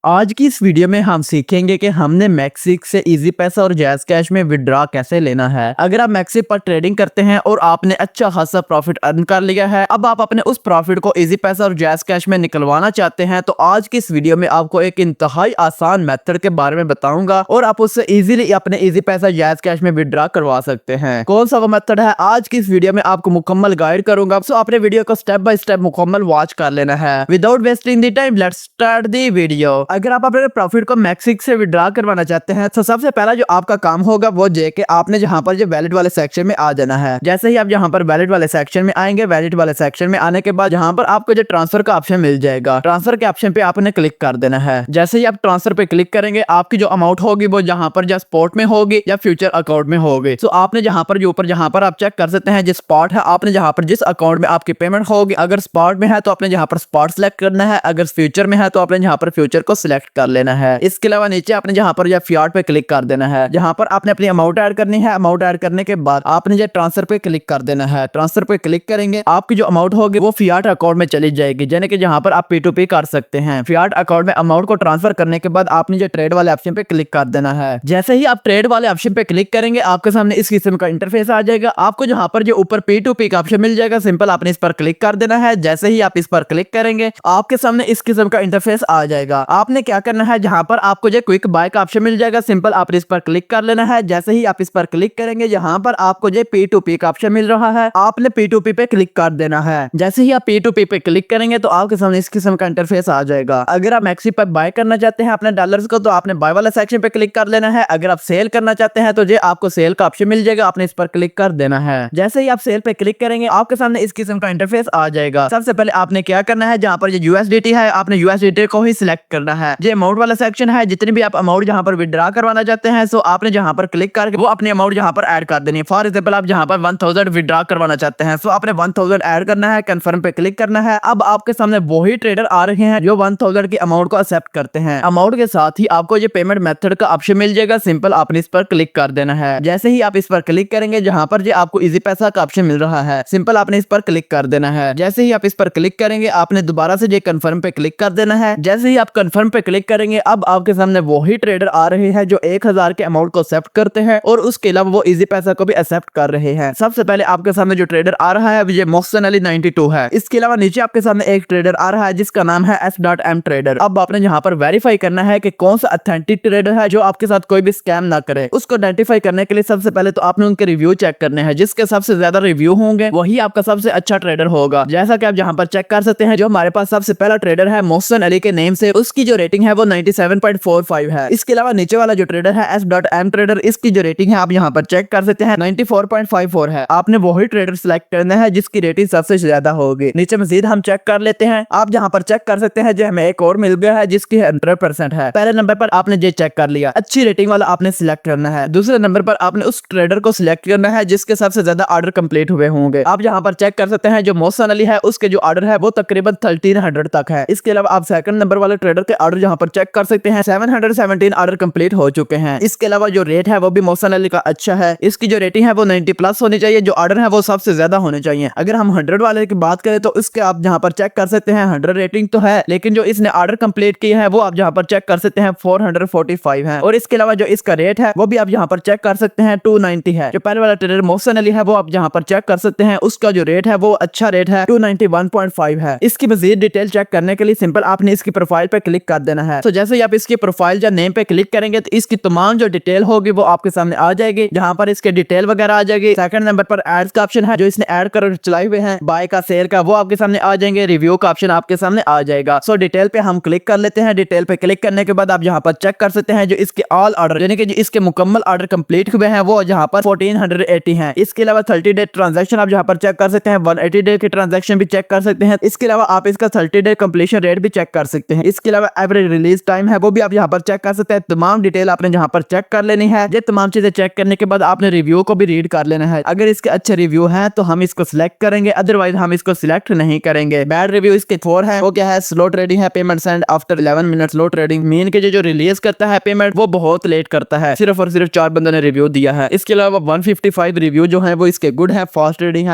आज की इस वीडियो में हम सीखेंगे कि हमने मैक्सिक से इजी पैसा और जैज कैश में विड्रॉ कैसे लेना है। अगर आप मैक्सिक पर ट्रेडिंग करते हैं और आपने अच्छा खासा प्रॉफिट अर्न कर लिया है, अब आप अपने उस प्रॉफिट को इजी पैसा और जैज कैश में निकलवाना चाहते हैं, तो आज की इस वीडियो में आपको एक इंतहाई आसान मेथड के बारे में बताऊंगा और आप उससे इजीली अपने इजी पैसा जैज कैश में विड्रॉ करवा सकते हैं। कौन सा वो मेथड है, आज की इस वीडियो में आपको मुकम्मल गाइड करूंगा। सो आपने वीडियो को स्टेप बाय स्टेप मुकम्मल वॉच कर लेना है। Without wasting the time, let's start the video. अगर आप अपने प्रॉफिट को मैक्सिक से विड्रॉ करवाना चाहते हैं, तो सबसे पहला जो आपका काम होगा वो ये कि आपने जहां पर जो वैलेट वाले सेक्शन में आ जाना है। जैसे ही आप यहाँ पर वैलेट वाले सेक्शन में आएंगे, वैलेट वाले सेक्शन में आने के बाद यहाँ पर आपको जो ट्रांसफर का ऑप्शन मिल जाएगा, ट्रांसफर के ऑप्शन पे आपने क्लिक कर देना है। जैसे ही आप ट्रांसफर पे क्लिक करेंगे, आपकी जो अमाउंट होगी वो जहां पर या स्पॉट में होगी या फ्यूचर अकाउंट में होगी। तो आपने जहां पर जो ऊपर जहां पर आप चेक कर सकते हैं जिस स्पॉट है, आपने जहां पर जिस अकाउंट में आपकी पेमेंट होगी, अगर स्पॉट में है तो आपने जहां पर स्पॉट सिलेक्ट करना है, अगर फ्यूचर में है तो आपने जहां पर फ्यूचर को सिलेक्ट कर लेना है। इसके अलावा नीचे आपने जहां पर या फियाट पे क्लिक कर देना है, जहां पर आपने अपनी अमाउंट ऐड करनी है। अमाउंट ऐड करने के बाद आपने जो ट्रांसफर पे क्लिक कर देना है। ट्रांसफर पे क्लिक करेंगे, आपकी जो अमाउंट होगी वो फियाट अकाउंट में चली जाएगी, यानी कि जहां पर आप P2P कर सकते हैं। फियाट अकाउंट में अमाउंट को ट्रांसफर करने के बाद आपने जो ट्रेड वाले ऑप्शन पे क्लिक कर देना है। जैसे ही आप ट्रेड वाले ऑप्शन पे क्लिक करेंगे, आपके सामने इस किस्म का इंटरफेस आ जाएगा। आपको जहां पर जो ऊपर P2P का ऑप्शन मिल जाएगा, सिंपल आपने इस पर क्लिक कर देना है। जैसे ही आप इस पर क्लिक करेंगे, आपके सामने इस किस्म का इंटरफेस आ जाएगा। आपने क्या करना है, जहां पर आपको जो क्विक बाय का ऑप्शन मिल जाएगा, सिंपल आपने इस पर क्लिक कर लेना है। जैसे ही आप इस पर क्लिक करेंगे, जहां पर आपको जो P2P का ऑप्शन मिल रहा है, आपने P2P पे क्लिक कर देना है। जैसे ही आप P2P पे क्लिक करेंगे तो आपके सामने इस किस्म का इंटरफेस आ जाएगा। अगर आप मैक्सी पर बाय करना चाहते हैं अपने डॉलर्स को, तो आपने बाय वाला सेक्शन पे क्लिक कर लेना है। अगर आप सेल करना चाहते हैं तो ये आपको सेल का ऑप्शन मिल जाएगा, आपने इस पर क्लिक कर देना है। जैसे ही आप सेल पे क्लिक करेंगे, आपके सामने इस किस्म का इंटरफेस आ जाएगा। सबसे पहले आपने क्या करना है, जहां पर ये USDT है, आपने USDT को ही सिलेक्ट करना है। ये अमाउंट वाला सेक्शन है, जितनी भी आप अमाउंट जहां पर विड्रॉ करवाना चाहते हैं, सो आपने जहां पर क्लिक करके वो अपनी अमाउंट जहां पर ऐड कर देनी है। फॉर एग्जांपल आप जहां पर 1000 विड्रॉ करवाना चाहते हैं, सो आपने 1000 ऐड करना है, कंफर्म पे क्लिक करना है। अब आपके सामने वही ट्रेडर आ रहे हैं जो 1000 की अमाउंट को एक्सेप्ट करते हैं। अमाउंट के साथ ही आपको ये पेमेंट मेथड का ऑप्शन मिल जाएगा, सिंपल आपने इस पर क्लिक कर देना है। जैसे ही आप इस पर क्लिक करेंगे, जहां पर ये आपको इजी पैसा का ऑप्शन मिल रहा है, सिंपल आपने इस पर क्लिक कर देना है। जैसे ही आप इस पर क्लिक करेंगे, आपने दोबारा से ये कंफर्म पे क्लिक कर देना है। जैसे ही आप कंफर्म पे क्लिक करेंगे, अब आपके सामने वही ट्रेडर आ रहे हैं जो 1000 के अमाउंट को एक्सेप्ट करते हैं और उसके अलावा वो इजी पैसा को भी एक्सेप्ट कर रहे हैं। सबसे पहले आपके सामने जो ट्रेडर आ रहा है ये मोहसिन अली 92 है। इसके अलावा नीचे आपके सामने एक ट्रेडर आ रहा है जिसका नाम है S.M ट्रेडर। अब आपने यहाँ पर वेरीफाई करना है कि कौन सा ऑथेंटिक ट्रेडर है जो आपके साथ कोई भी स्कैम ना करे। उसको आइडेंटिफाई करने के लिए सबसे पहले तो आपने उनके रिव्यू चेक करने हैं। जिसके सबसे ज्यादा रिव्यू होंगे वही आपका सबसे अच्छा ट्रेडर होगा। जैसा कि आप यहाँ पर चेक कर सकते हैं, जो हमारे पास सबसे पहला ट्रेडर है मोहसिन अली के नेम से, उसकी जो रेटिंग है वो 97.45 है। इसके अलावा नीचे वाला जो ट्रेडर है S.M ट्रेडर, इसकी जो रेटिंग है आप यहाँ पर चेक कर सकते हैं 94.54 है। आपने वही ट्रेडर सिलेक्ट करना है जिसकी रेटिंग सबसे ज्यादा होगी। नीचे मजीद हम चेक कर लेते हैं। आप यहाँ पर चेक कर सकते हैं जो हमें एक और मिल गया है जिसकी 100% है। पहले नंबर पर आपने ये चेक कर लिया, अच्छी रेटिंग वाला आपने सिलेक्ट करना है। दूसरे नंबर पर आपने उस ट्रेडर को सिलेक्ट करना है जिसके सबसे ज्यादा ऑर्डर कंप्लीट हुए होंगे। आप यहाँ पर चेक कर सकते हैं जो मोहसिन अली है, उसके जो ऑर्डर है वो तकरीबन 1300 तक है। इसके अलावा आप सेकंड नंबर वाले ट्रेडर के ऑर्डर यहाँ पर चेक कर सकते हैं, 717 ऑर्डर कंप्लीट हो चुके हैं। इसके अलावा जो रेट है वो भी मोहसिन अली का अच्छा है। इसकी जो रेटिंग है वो 90+ होनी चाहिए, जो ऑर्डर है वो सबसे ज्यादा होने चाहिए। अगर हम 100 वाले की बात करें तो इसके आप जहाँ पर चेक कर सकते हैं 100 रेटिंग तो है, लेकिन जो इसने ऑर्डर कंप्लीट किए हैं वो आप जहाँ पर चेक कर सकते हैं 445 है। और इसके अलावा जो इसका रेट है वो भी आप यहाँ पर चेक कर सकते हैं 290 है। जो पहले वाला ट्रेडर मोहसिन अली है वो आप यहाँ पर चेक कर सकते हैं, उसका जो रेट है वो अच्छा रेट है 291.5 है। इसकी मजीद डिटेल चेक करने के लिए सिंपल आपने इसकी प्रोफाइल पे क्लिक कर देना है। तो जैसे ही आप इसकी प्रोफाइल या नेम पे क्लिक करेंगे तो इसकी तमाम जो डिटेल होगी वो आपके सामने आ जाएगी, जहां पर इसके डिटेल वगैरह आ जाएगी। सेकंड नंबर पर एड्स का ऑप्शन है, जो इसने ऐड कर चलाए हुए हैं, बाय का, सेल का, वो आपके सामने आ जाएंगे। रिव्यू का ऑप्शन आपके सामने आ जाएगा। सो डिटेल पे हम क्लिक कर लेते हैं। डिटेल पे क्लिक करने के बाद आप यहाँ पर चेक कर सकते हैं जो इसके ऑल ऑर्डर यानी कि जो इसके मुकम्मल ऑर्डर कंप्लीट हुए हैं वो यहाँ पर 1480 हैं। इसके अलावा 30 डे ट्रांजैक्शन आप यहाँ पर चेक कर सकते हैं, 180 डे के ट्रांजैक्शन भी चेक कर सकते हैं। इसके अलावा आप इसका 30 डे कंप्लीशन रेट भी चेक कर सकते हैं। इसके अलावा एवरेज रिलीज टाइम है वो भी आप यहाँ पर चेक कर सकते हैं। तमाम डिटेल आपने यहाँ पर चेक कर लेनी है। ये तमाम चीजें चेक करने के बाद आपने रिव्यू को भी रीड कर लेना है। अगर इसके अच्छे रिव्यू हैं तो हम इसको सिलेक्ट करेंगे, अदरवाइज हम इसको सिलेक्ट नहीं करेंगे। बैड रिव्यू इसके 4 है, वो क्या है, स्लो ट्रेडिंग है, payment send after 11 minute, slow trading, mean के जो रिलीज करता है पेमेंट वो बहुत लेट करता है। सिर्फ और सिर्फ 4 बंदों ने रिव्यू दिया है। इसके अलावा 155 रिव्यू जो है वो इसके गुड है, फास्ट ट्रेडिंग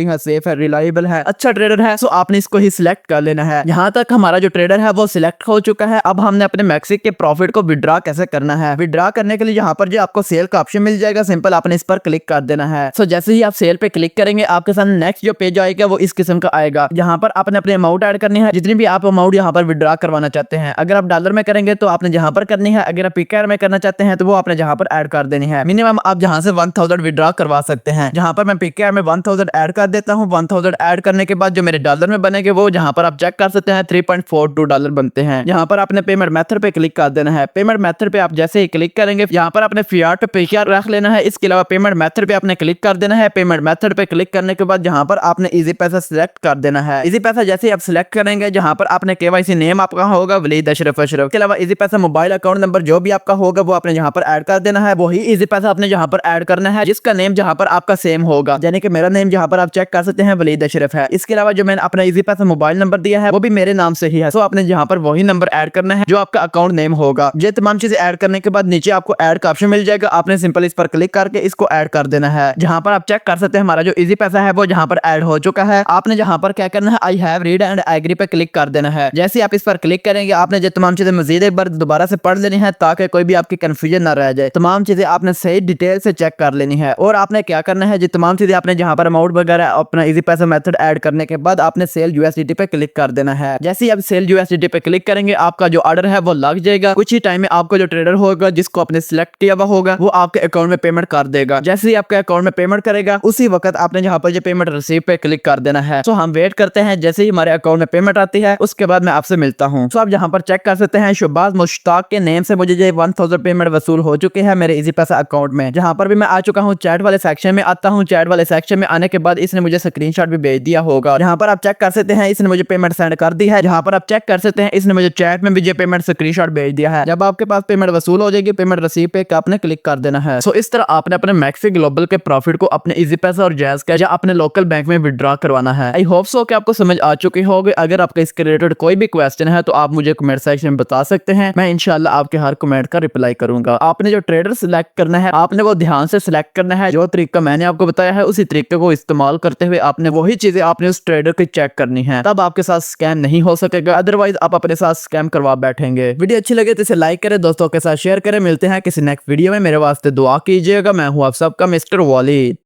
है, सेफ है, रिलायबल है, अच्छा ट्रेडर है। सो आपने इसको ही सिलेक्ट कर लेना है। यहाँ तक हमारा जो ट्रेडर है वो सिलेक्ट हो चुका है। अब हमने अपने मैक्सिक के प्रॉफिट को विड्रॉ कैसे करना है। विड्रॉ करने के लिए यहाँ पर जो आपको सेल का ऑप्शन मिल जाएगा, सिंपल आपने इस पर क्लिक कर देना है। सो जैसे ही आप सेल पे क्लिक करेंगे आपके सामने नेक्स्ट जो पेज आएगा वो इस किस्म का आएगा। यहाँ पर आपने अपने अमाउंट ऐड करनी है, जितनी भी आप अमाउंट यहाँ पर विड्रॉ करवाना चाहते हैं। अगर आप डॉलर में करेंगे तो आपने जहाँ पर करनी है, अगर आप पीकेआर में करना चाहते हैं तो वो आपने जहाँ पर ऐड कर देनी है। मिनिमम आप जहाँ से 1000 विड्रॉ करवा सकते हैं। जहाँ पर मैं पीकेआर में 1000 ऐड कर देता हूँ। 1000 ऐड करने के बाद जो मेरे डॉलर में बनेंगे वो जहाँ पर आप चेक कर सकते हैं $3.42 बनते हैं। यहाँ पर आपने पेमेंट मेथड पे क्लिक कर देना है। पेमेंट मेथड पे आप जैसे ही क्लिक करेंगे यहाँ पर आपने फियाट पे पीकेआर रख लेना है। इसके अलावा पेमेंट मेथड पे आपने क्लिक कर देना है। पेमेंट मेथड पे क्लिक करने के बाद यहाँ पर आपने इजी पैसा सिलेक्ट कर देना है। इजी पैसा जैसे ही आप सिलेक्ट करेंगे जहाँ पर आपने केवाईसी नेम आपका होगा वलीद अशरफ अशरफ। के अलावा इजी पैसा मोबाइल अकाउंट नंबर जो भी आपका होगा वो आपने यहाँ पर ऐड कर देना है। वही इजी पैसा आपने यहाँ पर ऐड करना है जिसका नेम जहाँ पर आपका सेम होगा, यानी कि मेरा नेम जहाँ पर आप चेक कर सकते हैं वलीद अशरफ है। इसके अलावा जो मैंने अपना इजी पैसा मोबाइल नंबर दिया है वो भी मेरे नाम से ही है। सो आपने यहाँ पर वही नंबर ऐड करना है जो आपका अकाउंट नेम होगा। ये तमाम चीजें ऐड करने के बाद नीचे आपको ऐड का ऑप्शन मिल जाएगा। आपने सिंपल इस पर क्लिक करके इसको ऐड कर देना है। जहाँ पर आप चेक कर सकते हैं हमारा जो इजी पैसा है वो जहाँ पर ऐड हो चुका है। आपने जहाँ पर क्या करना है, I have read and agree पे क्लिक कर देना है। जैसे आप इस पर क्लिक करेंगे आपने जो तमाम चीजें मजीद एक बार दोबारा से पढ़ लेनी है ताकि कोई भी आपकी कंफ्यूजन ना रह जाए। तमाम चीजें आपने सही डिटेल से चेक कर लेनी है। और आपने क्या करना है, जो तमाम चीजें आपने जहाँ पर अमाउंट वगैरह अपना इजी पैसा मेथड ऐड करने के बाद आपने सेल यूएसडीटी पे क्लिक कर देना है। जैसे ही आप सेल यूएसडीटी पे क्लिक करेंगे आपका जो ऑर्डर है वो लग जाएगा। कुछ ही टाइम में आपको जो ट्रेडर होगा जिसको आपने सिलेक्ट किया हुआ होगा वो आपके अकाउंट में पेमेंट कर देगा। जैसे ही आपके अकाउंट में पेमेंट करेगा उसी वक्त आपने जहाँ पर जो पेमेंट रिसीव पे क्लिक कर देना है। सो हम वेट करते हैं। जैसे ही हमारे अकाउंट में पेमेंट आती है उसके बाद मैं आपसे मिलता हूँ। सो आप यहाँ पर चेक कर सकते हैं शहबाज मुश्ताक के नेम से मुझे जो 1000 पेमेंट वसूल हो चुके हैं मेरे इजी पैसा अकाउंट में। जहाँ पर भी मैं आ चुका हूँ चैट वाले सेक्शन में आता हूँ। चैट वाले सेक्शन में आने के बाद इसने मुझे स्क्रीनशॉट भी भेज दिया होगा। यहाँ पर आप चेक कर सकते हैं इसने मुझे पेमेंट सेंड कर दी है। जहाँ पर आप चेक कर सकते हैं इसने मुझे चैट में भी जो पेमेंट स्क्रीनशॉट भेज दिया है। जब आपके पास पेमेंट वसूल हो जाएगी पेमेंट रिसीव पे आपने क्लिक कर देना है। सो इस तरह आपने अपने मैक्सिक ग्लोबल के प्रॉफिट को अपने इजी पैसा और जैज़ कैश या अपने लोकल बैंक में विड्रॉ करवाना है। आई होप सो कि आपको समझ आ चुकी होगी। अगर आपका इसके रिलेटेड कोई भी क्वेश्चन है तो आप मुझे कमेंट सेक्शन में बता सकते हैं। मैं इंशाल्लाह आपके हर कमेंट का रिप्लाई करूंगा। आपने जो ट्रेडर सिलेक्ट करना है आपने वो ध्यान से सिलेक्ट करना है। जो तरीका मैंने आपको बताया है उसी तरीके को इस्तेमाल करते हुए आपने वही चीजें आपने उस ट्रेडर की चेक करनी है, तब आपके साथ स्कैम नहीं हो सकेगा। अदरवाइज आप अपने साथ स्कैम करवा बैठेंगे। वीडियो अच्छी लगे तो इसे लाइक करें, दोस्तों के साथ शेयर करें। मिलते हैं किसी नेक्स्ट वीडियो में। मेरे वास्ते दुआ कीजिएगा। मैं हूँ आप सबका मिस्टर वॉलिद।